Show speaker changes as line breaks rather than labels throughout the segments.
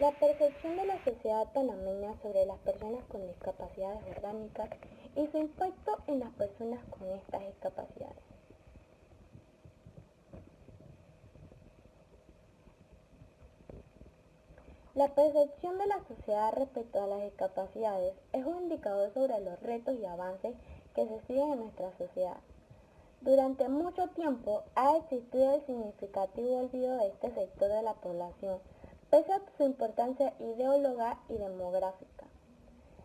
La percepción de la sociedad panameña sobre las personas con discapacidades orgánicas y su impacto en las personas con estas discapacidades. La percepción de la sociedad respecto a las discapacidades es un indicador sobre los retos y avances que se siguen en nuestra sociedad. Durante mucho tiempo ha existido el significativo olvido de este sector de la población, pese a su importancia ideológica y demográfica.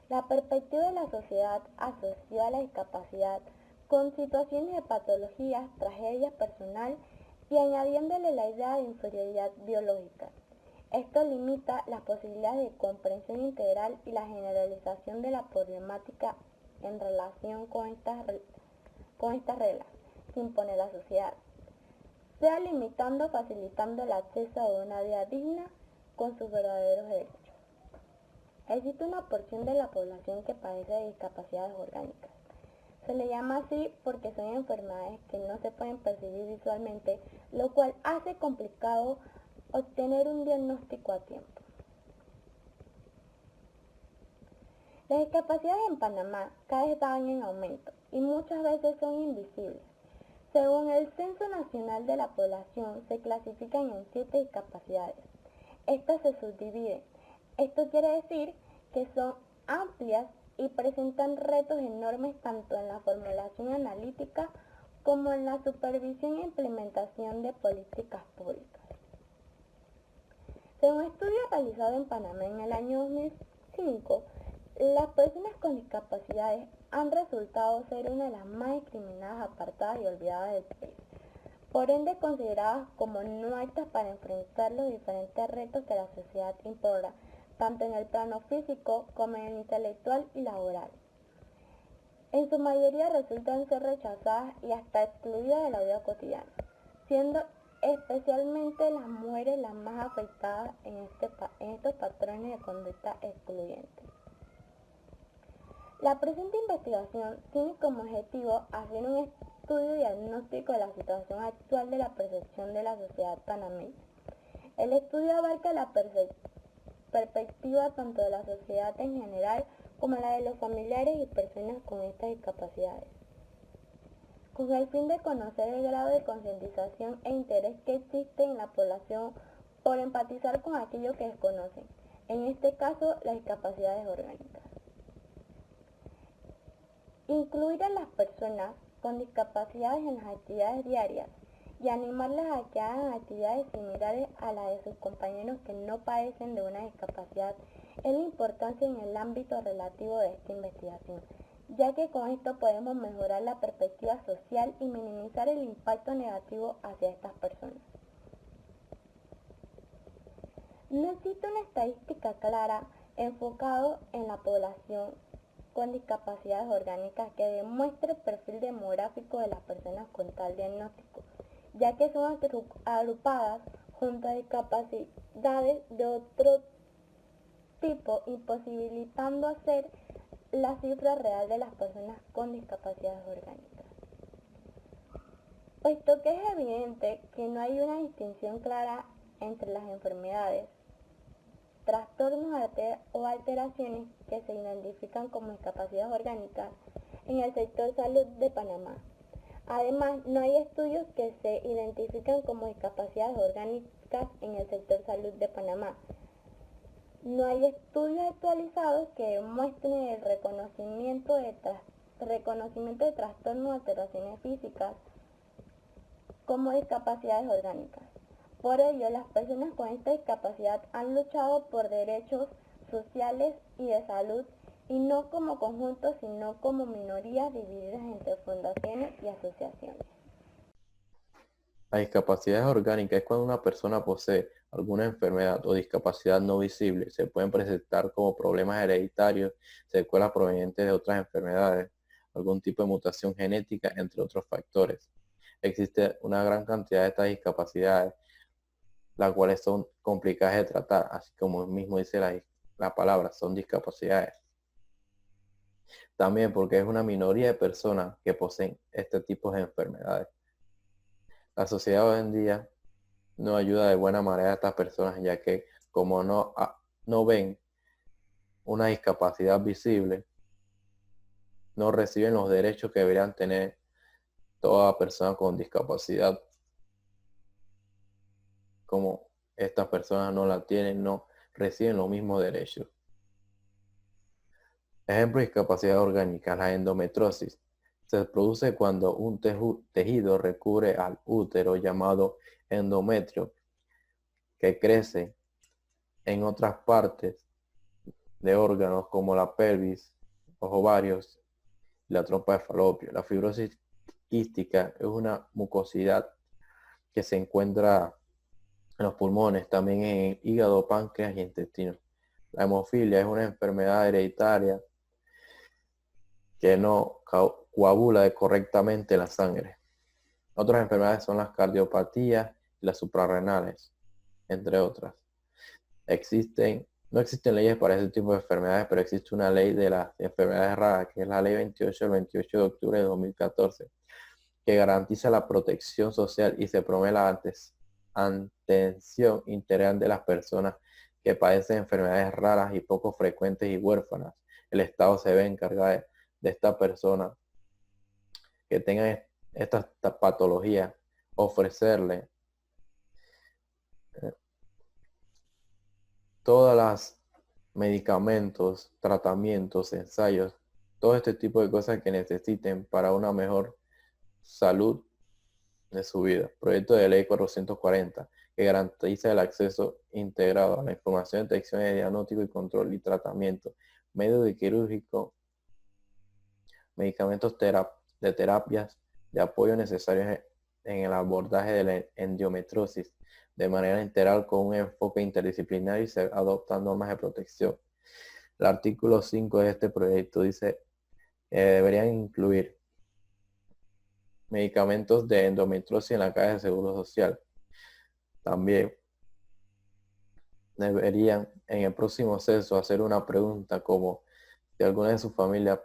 La perspectiva de la sociedad asocia la discapacidad con situaciones de patologías, tragedias personal y añadiéndole la idea de inferioridad biológica. Esto limita las posibilidades de comprensión integral y la generalización de la problemática en relación con estas reglas que impone la sociedad, sea limitando o facilitando el acceso a una vida digna con sus verdaderos derechos. Existe una porción de la población que padece de discapacidades orgánicas. Se le llama así porque son enfermedades que no se pueden percibir visualmente, lo cual hace complicado obtener un diagnóstico a tiempo. Las discapacidades en Panamá cada vez van en aumento y muchas veces son invisibles. Según el Censo Nacional de la Población, se clasifican en 7 discapacidades. Estas se subdividen. Esto quiere decir que son amplias y presentan retos enormes tanto en la formulación analítica como en la supervisión e implementación de políticas públicas. Según un estudio realizado en Panamá en el año 2005, las personas con discapacidades han resultado ser una de las más discriminadas, apartadas y olvidadas del país, por ende consideradas como no aptas para enfrentar los diferentes retos que la sociedad impone, tanto en el plano físico como en el intelectual y laboral. En su mayoría resultan ser rechazadas y hasta excluidas de la vida cotidiana, siendo especialmente las mujeres las más afectadas en estos patrones de conducta excluyente. La presente investigación tiene como objetivo hacer un estudio diagnóstico de la situación actual de la percepción de la sociedad panameña. El estudio abarca la perspectiva tanto de la sociedad en general como la de los familiares y personas con estas discapacidades, con el fin de conocer el grado de concientización e interés que existe en la población por empatizar con aquello que desconocen, en este caso las discapacidades orgánicas. Incluir a las personas con discapacidades en las actividades diarias y animarlas a que hagan actividades similares a las de sus compañeros que no padecen de una discapacidad es la importancia en el ámbito relativo de esta investigación, ya que con esto podemos mejorar la perspectiva social y minimizar el impacto negativo hacia estas personas. No existe una estadística clara enfocada en la población con discapacidades orgánicas que demuestre el perfil demográfico de las personas con tal diagnóstico, ya que son agrupadas junto a discapacidades de otro tipo, imposibilitando hacer la cifra real de las personas con discapacidades orgánicas. Puesto que es evidente que no hay una distinción clara entre las enfermedades, trastornos o alteraciones que se identifican como discapacidades orgánicas en el sector salud de Panamá. Además, no hay estudios que se identifican como discapacidades orgánicas en el sector salud de Panamá. No hay estudios actualizados que demuestren el reconocimiento de trastornos o alteraciones físicas como discapacidades orgánicas. Por ello, las personas con esta discapacidad han luchado por derechos sociales y de salud, y no como conjuntos, sino como minorías divididas entre fundaciones y asociaciones.
La discapacidad orgánica es cuando una persona posee alguna enfermedad o discapacidad no visible. Se pueden presentar como problemas hereditarios, secuelas provenientes de otras enfermedades, algún tipo de mutación genética, entre otros factores. Existe una gran cantidad de estas discapacidades, las cuales son complicadas de tratar, así como mismo dice la palabra, son discapacidades. También porque es una minoría de personas que poseen este tipo de enfermedades. La sociedad hoy en día no ayuda de buena manera a estas personas, ya que como no no ven una discapacidad visible, no reciben los derechos que deberían tener toda persona con discapacidad, como estas personas no la tienen, no reciben los mismos derechos. Ejemplo de discapacidad orgánica, la endometriosis. Se produce cuando un tejido recubre al útero llamado endometrio, que crece en otras partes de órganos como la pelvis, los ovarios y la trompa de falopio. La fibrosis quística es una mucosidad que se encuentra en los pulmones, también en el hígado, páncreas y intestino. La hemofilia es una enfermedad hereditaria que no coagula correctamente la sangre. Otras enfermedades son las cardiopatías y las suprarrenales, entre otras. No existen leyes para ese tipo de enfermedades, pero existe una ley de las enfermedades raras, que es la ley 28 del 28 de octubre de 2014, que garantiza la protección social y se promueve la atención integral de las personas que padecen enfermedades raras y poco frecuentes y huérfanas. El Estado se debe encargar de esta persona que tengan esta patología, ofrecerle todas las medicamentos, tratamientos, ensayos, todo este tipo de cosas que necesiten para una mejor salud de su vida. Proyecto de ley 440, que garantiza el acceso integrado a la información, detección, diagnóstico y control y tratamiento, medios de quirúrgico, medicamentos de terapias de apoyo necesarios en el abordaje de la endometriosis de manera integral con un enfoque interdisciplinario y se adoptan normas de protección. El artículo 5 de este proyecto dice que deberían incluir medicamentos de endometriosis en la caja de seguro social. También deberían en el próximo censo hacer una pregunta como si alguna de sus familias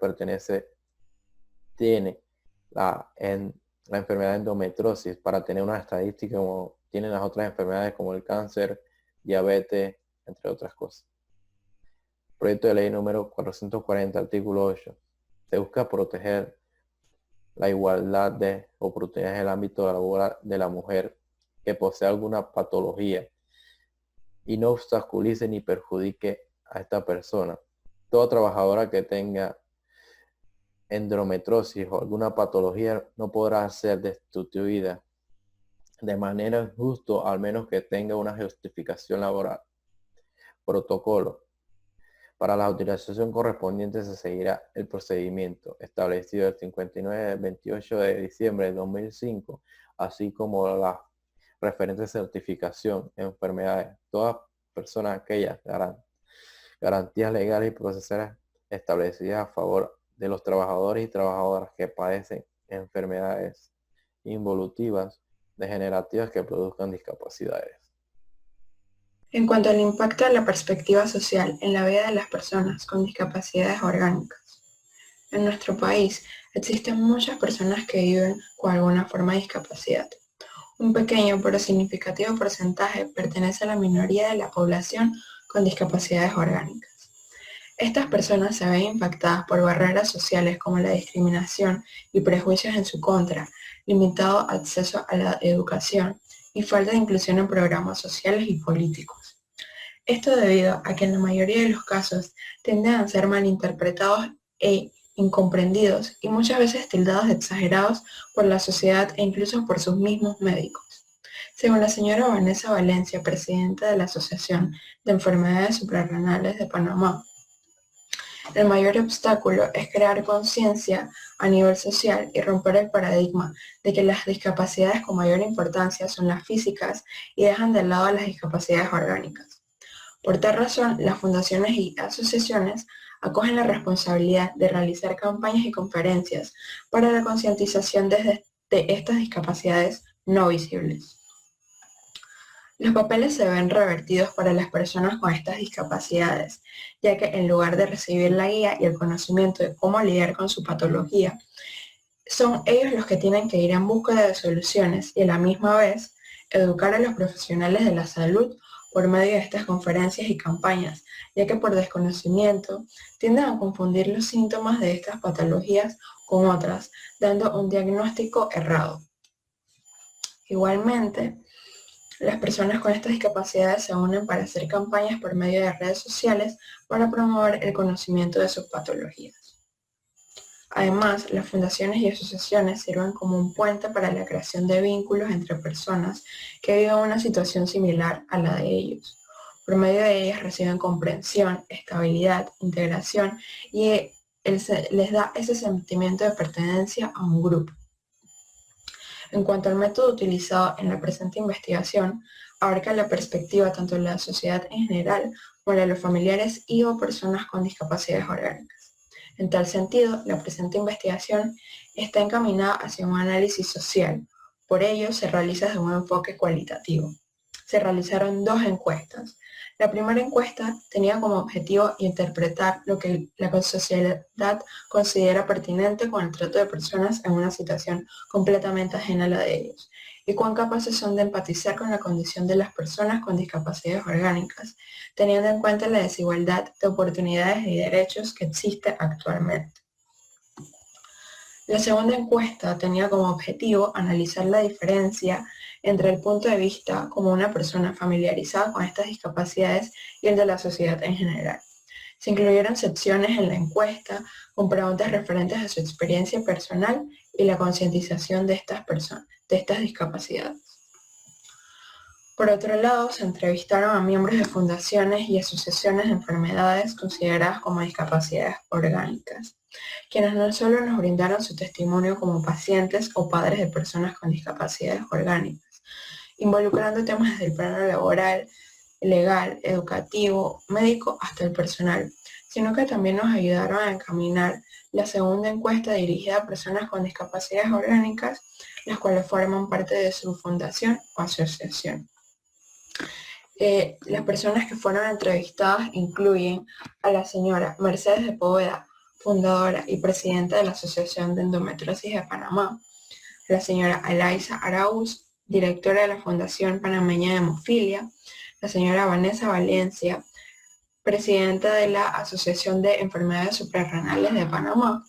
tiene la enfermedad de endometriosis, para tener una estadística como tienen las otras enfermedades como el cáncer, diabetes, entre otras cosas. Proyecto de ley número 440, artículo 8. Se busca proteger la igualdad de oportunidades en el ámbito laboral de la mujer que posee alguna patología y no obstaculice ni perjudique a esta persona. Toda trabajadora que tenga endometriosis o alguna patología no podrá ser destituida de manera injusta, al menos que tenga una justificación laboral. Protocolo. Para la utilización correspondiente se seguirá el procedimiento establecido el 59 del 28 de diciembre de 2005, así como la referente certificación en enfermedades. Todas personas aquellas garantías legales y procesales establecidas a favor de los trabajadores y trabajadoras que padecen enfermedades involutivas degenerativas que produzcan discapacidades.
En cuanto al impacto de la perspectiva social en la vida de las personas con discapacidades orgánicas. En nuestro país existen muchas personas que viven con alguna forma de discapacidad. Un pequeño pero significativo porcentaje pertenece a la minoría de la población con discapacidades orgánicas. Estas personas se ven impactadas por barreras sociales como la discriminación y prejuicios en su contra, limitado acceso a la educación y falta de inclusión en programas sociales y políticos. Esto debido a que en la mayoría de los casos tienden a ser malinterpretados e incomprendidos y muchas veces tildados de exagerados por la sociedad e incluso por sus mismos médicos. Según la señora Vanessa Valencia, presidenta de la Asociación de Enfermedades Suprarrenales de Panamá, el mayor obstáculo es crear conciencia a nivel social y romper el paradigma de que las discapacidades con mayor importancia son las físicas y dejan de lado las discapacidades orgánicas. Por tal razón, las fundaciones y asociaciones acogen la responsabilidad de realizar campañas y conferencias para la concientización de estas discapacidades no visibles. Los papeles se ven revertidos para las personas con estas discapacidades, ya que en lugar de recibir la guía y el conocimiento de cómo lidiar con su patología, son ellos los que tienen que ir en búsqueda de soluciones y a la misma vez educar a los profesionales de la salud por medio de estas conferencias y campañas, ya que por desconocimiento tienden a confundir los síntomas de estas patologías con otras, dando un diagnóstico errado. Igualmente, las personas con estas discapacidades se unen para hacer campañas por medio de redes sociales para promover el conocimiento de sus patologías. Además, las fundaciones y asociaciones sirven como un puente para la creación de vínculos entre personas que viven una situación similar a la de ellos. Por medio de ellas reciben comprensión, estabilidad, integración y les da ese sentimiento de pertenencia a un grupo. En cuanto al método utilizado en la presente investigación, abarca la perspectiva tanto de la sociedad en general como la de los familiares y o personas con discapacidades orgánicas. En tal sentido, la presente investigación está encaminada hacia un análisis social. Por ello, se realiza desde un enfoque cualitativo. Se realizaron 2 encuestas. La primera encuesta tenía como objetivo interpretar lo que la sociedad considera pertinente con el trato de personas en una situación completamente ajena a la de ellos, y cuán capaces son de empatizar con la condición de las personas con discapacidades orgánicas, teniendo en cuenta la desigualdad de oportunidades y derechos que existe actualmente. La segunda encuesta tenía como objetivo analizar la diferencia entre el punto de vista como una persona familiarizada con estas discapacidades y el de la sociedad en general. Se incluyeron secciones en la encuesta con preguntas referentes a su experiencia personal y la concientización de estas personas, de estas discapacidades. Por otro lado, se entrevistaron a miembros de fundaciones y asociaciones de enfermedades consideradas como discapacidades orgánicas, quienes no solo nos brindaron su testimonio como pacientes o padres de personas con discapacidades orgánicas, involucrando temas desde el plano laboral, legal, educativo, médico hasta el personal, sino que también nos ayudaron a encaminar la segunda encuesta dirigida a personas con discapacidades orgánicas, las cuales forman parte de su fundación o asociación. Las personas que fueron entrevistadas incluyen a la señora Mercedes de Poveda, fundadora y presidenta de la Asociación de Endometriosis de Panamá, la señora Alaisa Araúz, directora de la Fundación Panameña de Hemofilia, la señora Vanessa Valencia, presidenta de la Asociación de Enfermedades Suprarrenales de Panamá,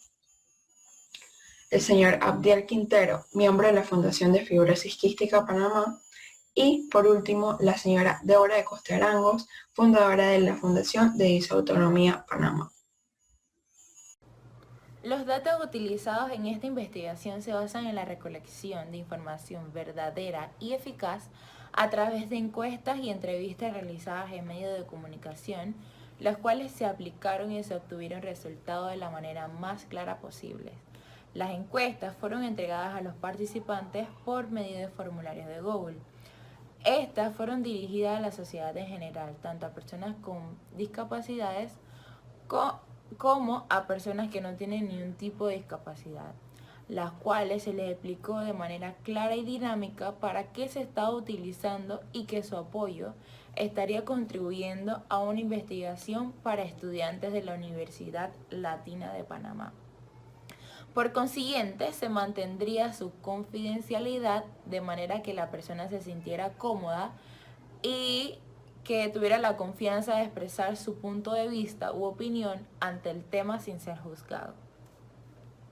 el señor Abdiel Quintero, miembro de la Fundación de Fibrosis Quística Panamá, y, por último, la señora Débora de Costerangos, fundadora de la Fundación de Disautonomía Panamá.
Los datos utilizados en esta investigación se basan en la recolección de información verdadera y eficaz a través de encuestas y entrevistas realizadas en medios de comunicación, las cuales se aplicaron y se obtuvieron resultados de la manera más clara posible. Las encuestas fueron entregadas a los participantes por medio de formularios de Google. Estas fueron dirigidas a la sociedad en general, tanto a personas con discapacidades como a personas que no tienen ningún tipo de discapacidad, las cuales se les explicó de manera clara y dinámica para qué se estaba utilizando y que su apoyo estaría contribuyendo a una investigación para estudiantes de la Universidad Latina de Panamá. Por consiguiente, se mantendría su confidencialidad de manera que la persona se sintiera cómoda y que tuviera la confianza de expresar su punto de vista u opinión ante el tema sin ser juzgado.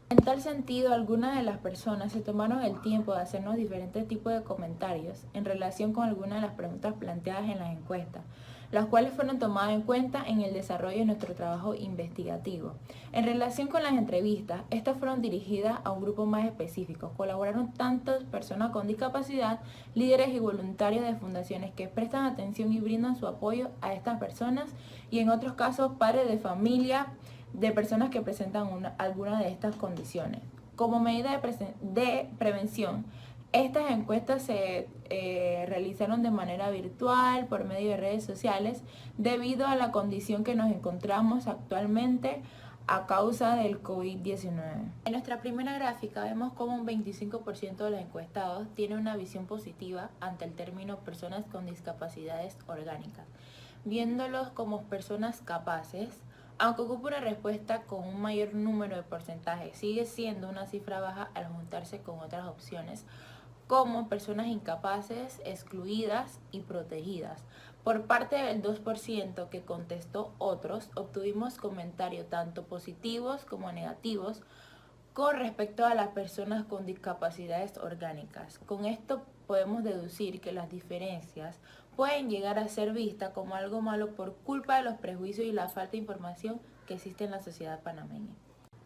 En tal sentido, algunas de las personas se tomaron el tiempo de hacernos diferentes tipos de comentarios en relación con algunas de las preguntas planteadas en las encuestas, las cuales fueron tomadas en cuenta en el desarrollo de nuestro trabajo investigativo. En relación con las entrevistas, estas fueron dirigidas a un grupo más específico. Colaboraron tantas personas con discapacidad, líderes y voluntarios de fundaciones que prestan atención y brindan su apoyo a estas personas, y en otros casos padres de familia de personas que presentan alguna de estas condiciones. Como medida de prevención, estas encuestas se realizaron de manera virtual por medio de redes sociales debido a la condición que nos encontramos actualmente a causa del COVID-19. En nuestra primera gráfica vemos cómo un 25% de los encuestados tiene una visión positiva ante el término personas con discapacidades orgánicas, viéndolos como personas capaces. Aunque ocupa una respuesta con un mayor número de porcentajes, sigue siendo una cifra baja al juntarse con otras opciones como personas incapaces, excluidas y protegidas, Por parte del 2% que contestó otros, obtuvimos comentarios tanto positivos como negativos con respecto a las personas con discapacidades orgánicas. Con esto podemos deducir que las diferencias pueden llegar a ser vistas como algo malo por culpa de los prejuicios y la falta de información que existe en la sociedad panameña.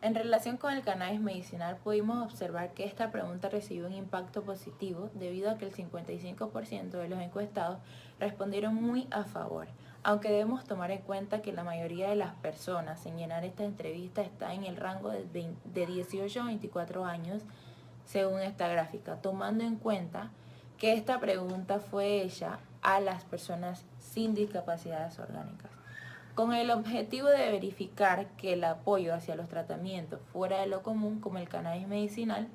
En relación con el cannabis medicinal, pudimos observar que esta pregunta recibió un impacto positivo debido a que el 55% de los encuestados respondieron muy a favor, aunque debemos tomar en cuenta que la mayoría de las personas en llenar esta entrevista está en el rango de 18 a 24 años, según esta gráfica, tomando en cuenta que esta pregunta fue hecha a las personas sin discapacidades orgánicas, con el objetivo de verificar que el apoyo hacia los tratamientos fuera de lo común, como el cannabis medicinal.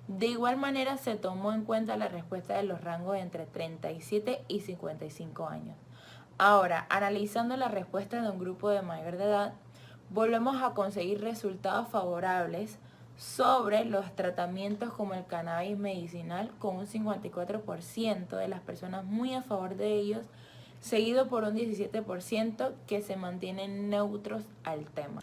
De igual manera se tomó en cuenta la respuesta de los rangos de entre 37 y 55 años. Ahora, analizando la respuesta de un grupo de mayor de edad, volvemos a conseguir resultados favorables sobre los tratamientos como el cannabis medicinal, con un 54% de las personas muy a favor de ellos, seguido por un 17% que se mantienen neutros al tema.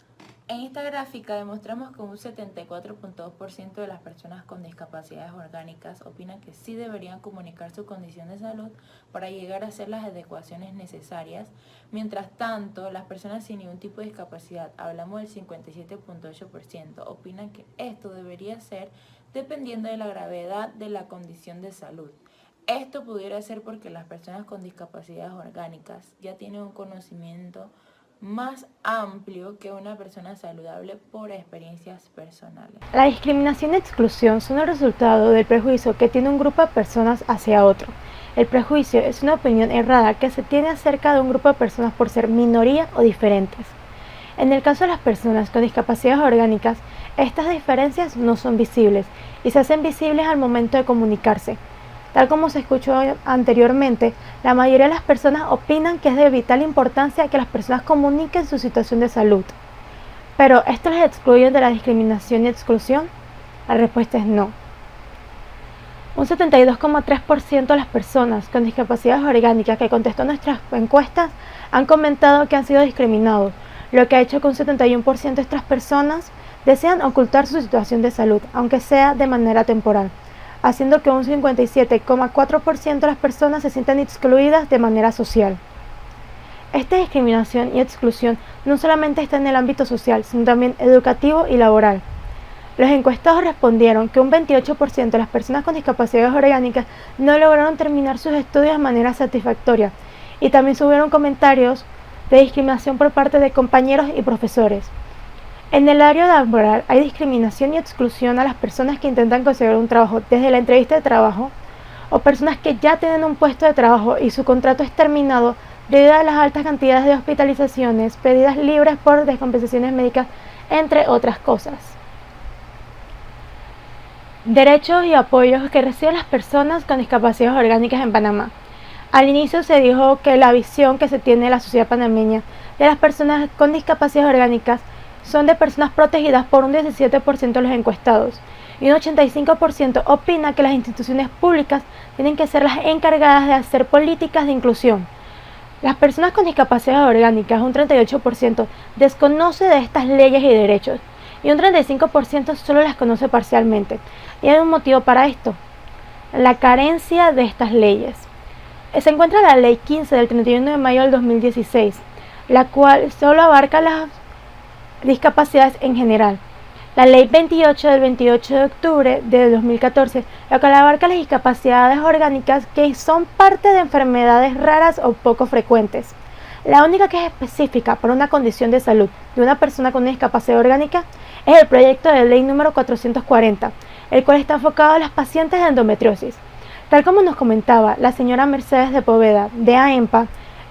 En esta gráfica demostramos que un 74.2% de las personas con discapacidades orgánicas opinan que sí deberían comunicar su condición de salud para llegar a hacer las adecuaciones necesarias. Mientras tanto, las personas sin ningún tipo de discapacidad, hablamos del 57.8%, opinan que esto debería ser dependiendo de la gravedad de la condición de salud. Esto pudiera ser porque las personas con discapacidades orgánicas ya tienen un conocimiento más amplio que una persona saludable por experiencias personales.
La discriminación y exclusión son el resultado del prejuicio que tiene un grupo de personas hacia otro. El prejuicio es una opinión errada que se tiene acerca de un grupo de personas por ser minoría o diferentes. En el caso de las personas con discapacidades orgánicas, estas diferencias no son visibles y se hacen visibles al momento de comunicarse. Tal como se escuchó anteriormente, la mayoría de las personas opinan que es de vital importancia que las personas comuniquen su situación de salud. ¿Pero esto les excluye de la discriminación y exclusión? La respuesta es no. Un 72,3% de las personas con discapacidades orgánicas que contestó nuestras encuestas han comentado que han sido discriminados, lo que ha hecho que un 71% de estas personas desean ocultar su situación de salud, aunque sea de manera temporal, haciendo que un 57,4% de las personas se sientan excluidas de manera social. Esta discriminación y exclusión no solamente está en el ámbito social, sino también educativo y laboral. Los encuestados respondieron que un 28% de las personas con discapacidades orgánicas no lograron terminar sus estudios de manera satisfactoria, y también subieron comentarios de discriminación por parte de compañeros y profesores. En el área laboral hay discriminación y exclusión a las personas que intentan conseguir un trabajo desde la entrevista de trabajo, o personas que ya tienen un puesto de trabajo y su contrato es terminado debido a las altas cantidades de hospitalizaciones, pedidas libres por descompensaciones médicas, entre otras cosas. Derechos y apoyos que reciben las personas con discapacidades orgánicas en Panamá. Al inicio se dijo que la visión que se tiene de la sociedad panameña de las personas con discapacidades orgánicas son de personas protegidas por un 17% de los encuestados, y un 85% opina que las instituciones públicas tienen que ser las encargadas de hacer políticas de inclusión. Las personas con discapacidades orgánicas, un 38%, desconoce de estas leyes y derechos, y un 35% solo las conoce parcialmente. Y hay un motivo para esto: la carencia de estas leyes. Se encuentra la Ley 15 del 31 de mayo del 2016, la cual solo abarca las discapacidades en general. La Ley 28 del 28 de octubre de 2014, la cual abarca las discapacidades orgánicas que son parte de enfermedades raras o poco frecuentes. La única que es específica para una condición de salud de una persona con una discapacidad orgánica es el proyecto de ley número 440, el cual está enfocado a las pacientes de endometriosis. Tal como nos comentaba la señora Mercedes de Poveda, de AEMPA,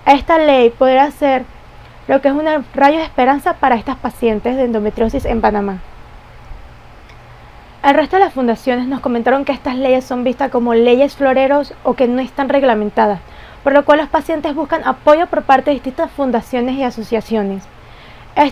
esta ley podrá ser lo que es un rayo de esperanza para estas pacientes de endometriosis en Panamá. El resto de las fundaciones nos comentaron que estas leyes son vistas como leyes floreros o que no están reglamentadas, por lo cual los pacientes buscan apoyo por parte de distintas fundaciones y asociaciones.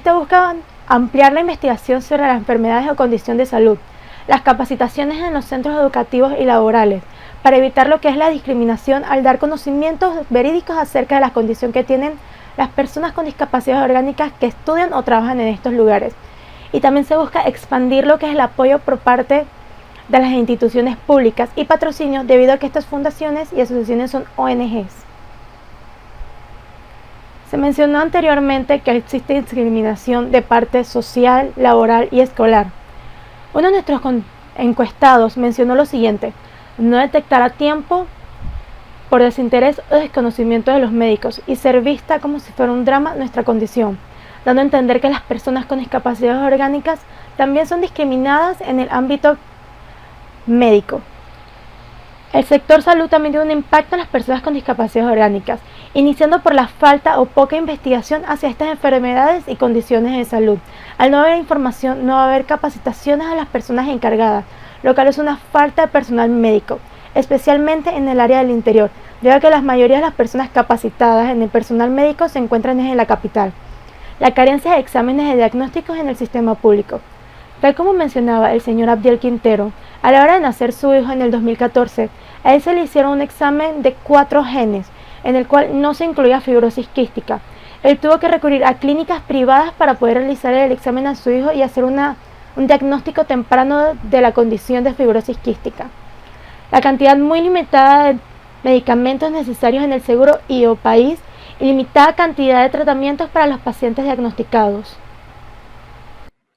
Buscan ampliar la investigación sobre las enfermedades o condición de salud, las capacitaciones en los centros educativos y laborales, para evitar lo que es la discriminación al dar conocimientos verídicos acerca de la condición que tienen las personas con discapacidades orgánicas que estudian o trabajan en estos lugares. Y también se busca expandir lo que es el apoyo por parte de las instituciones públicas y patrocinios, debido a que estas fundaciones y asociaciones son ONGs. Se mencionó anteriormente que existe discriminación de parte social, laboral y escolar. Uno de nuestros encuestados mencionó lo siguiente: no detectar a tiempo por desinterés o desconocimiento de los médicos y ser vista como si fuera un drama nuestra condición, dando a entender que las personas con discapacidades orgánicas también son discriminadas en el ámbito médico. El sector salud también tiene un impacto en las personas con discapacidades orgánicas, iniciando por la falta o poca investigación hacia estas enfermedades y condiciones de salud. Al no haber información, no va a haber capacitaciones a las personas encargadas, lo cual es una falta de personal médico, especialmente en el área del interior, debido a que la mayoría de las personas capacitadas en el personal médico se encuentran en la capital. La carencia de exámenes de diagnósticos en el sistema público. Tal como mencionaba el señor Abdiel Quintero, a la hora de nacer su hijo en el 2014, a él se le hicieron un examen de 4 genes, en el cual no se incluía fibrosis quística. Él tuvo que recurrir a clínicas privadas para poder realizar el examen a su hijo y hacer un diagnóstico temprano de la condición de fibrosis quística. La cantidad muy limitada de medicamentos necesarios en el seguro y o país y limitada cantidad de tratamientos para los pacientes diagnosticados.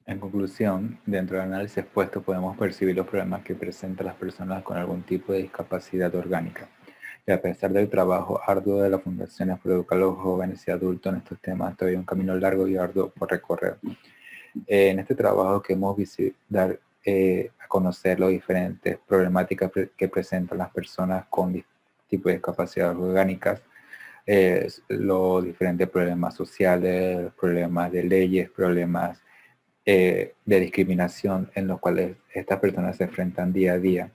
En conclusión, dentro del análisis expuesto podemos percibir los problemas que presentan las personas con algún tipo de discapacidad orgánica. Y a pesar del trabajo arduo de las fundaciones por educar a los jóvenes y adultos en estos temas, todavía hay un camino largo y arduo por recorrer. En este trabajo queremos dar a conocer las diferentes problemáticas que presentan las personas con tipo de discapacidades orgánicas, los diferentes problemas sociales, problemas de leyes, problemas de discriminación en los cuales estas personas se enfrentan día a día,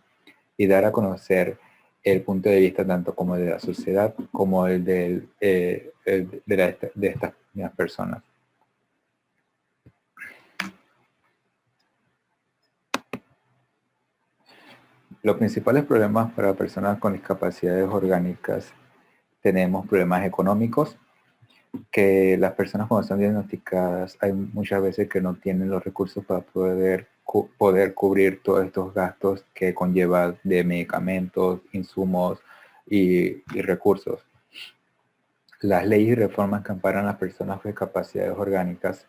y dar a conocer el punto de vista tanto como de la sociedad como el de estas mismas personas. Los principales problemas para personas con discapacidades orgánicas: tenemos problemas económicos, que las personas cuando están diagnosticadas hay muchas veces que no tienen los recursos para poder cubrir todos estos gastos que conlleva de medicamentos, insumos y recursos. Las leyes y reformas que amparan a las personas con discapacidades orgánicas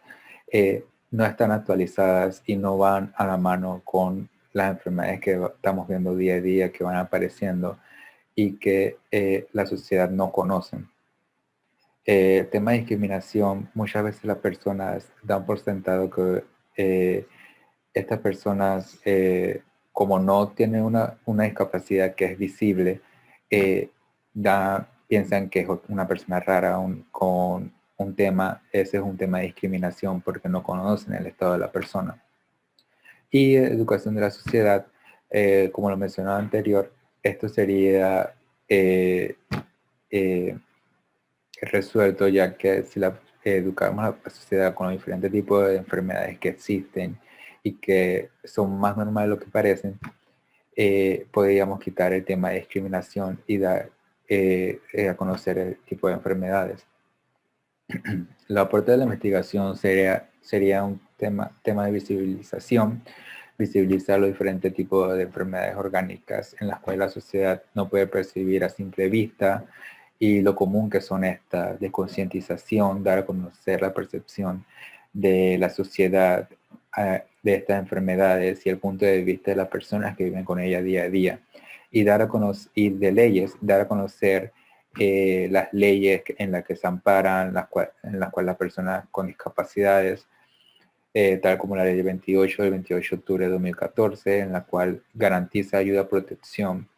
no están actualizadas y no van a la mano con las enfermedades que estamos viendo día a día, que van apareciendo y que la sociedad no conoce. El tema de discriminación, muchas veces las personas dan por sentado que estas personas, como no tienen una discapacidad que es visible, piensan que es una persona rara con un tema. Ese es un tema de discriminación porque no conocen el estado de la persona. Y educación de la sociedad, como lo mencionaba anterior, esto sería resuelto, ya que si educamos a la sociedad con los diferentes tipos de enfermedades que existen y que son más normales de lo que parecen, podríamos quitar el tema de discriminación y dar a conocer el tipo de enfermedades. El aporte de la investigación sería un tema de visibilización, visibilizar los diferentes tipos de enfermedades orgánicas en las cuales la sociedad no puede percibir a simple vista, y lo común que son estas, de concientización, dar a conocer la percepción de la sociedad de estas enfermedades y el punto de vista de las personas que viven con ellas día a día, y dar a conocer, y de leyes, dar a conocer las leyes en las que se amparan, en las cuales las personas con discapacidades, tal como la ley 28 del 28 de octubre de 2014, en la cual garantiza ayuda y protección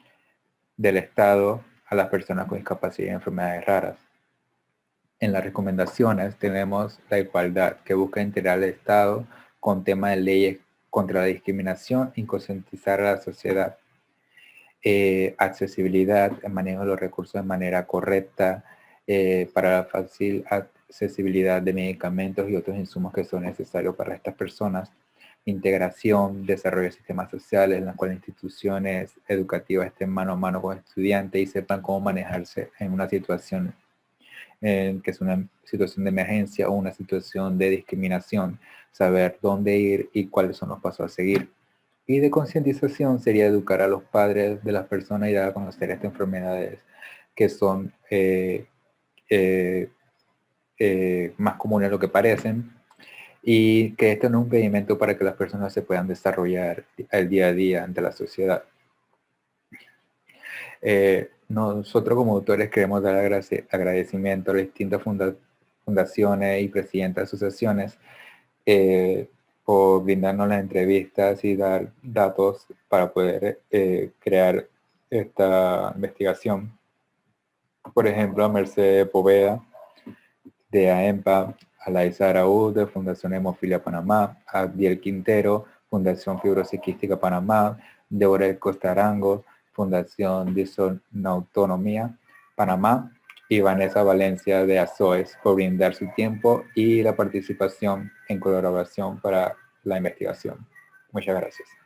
del Estado a las personas con discapacidad y enfermedades raras. En las recomendaciones tenemos la igualdad, que busca integrar el Estado con temas de leyes contra la discriminación y concientizar a la sociedad. Accesibilidad, el manejo de los recursos de manera correcta, para la fácil accesibilidad de medicamentos y otros insumos que son necesarios para estas personas, integración, desarrollo de sistemas sociales en los cuales instituciones educativas estén mano a mano con estudiantes y sepan cómo manejarse en una situación que es una situación de emergencia o una situación de discriminación, saber dónde ir y cuáles son los pasos a seguir. Y de concientización sería educar a los padres de las personas y dar a conocer estas enfermedades que son más comunes de lo que parecen, y que esto no es un impedimento para que las personas se puedan desarrollar el día a día ante la sociedad. Nosotros como autores queremos dar agradecimiento a las distintas fundaciones y presidentes de asociaciones por brindarnos las entrevistas y dar datos para poder crear esta investigación. Por ejemplo, a Mercedes Poveda de AEMPA, a Laisa Araúz de Fundación Hemofilia Panamá, a Abdiel Quintero, Fundación Fibrosis Quística Panamá, Deborah Costa Arango, Fundación Disautonomía Panamá, y Vanessa Valencia de ASOES por brindar su tiempo y la participación en colaboración para la investigación. Muchas gracias.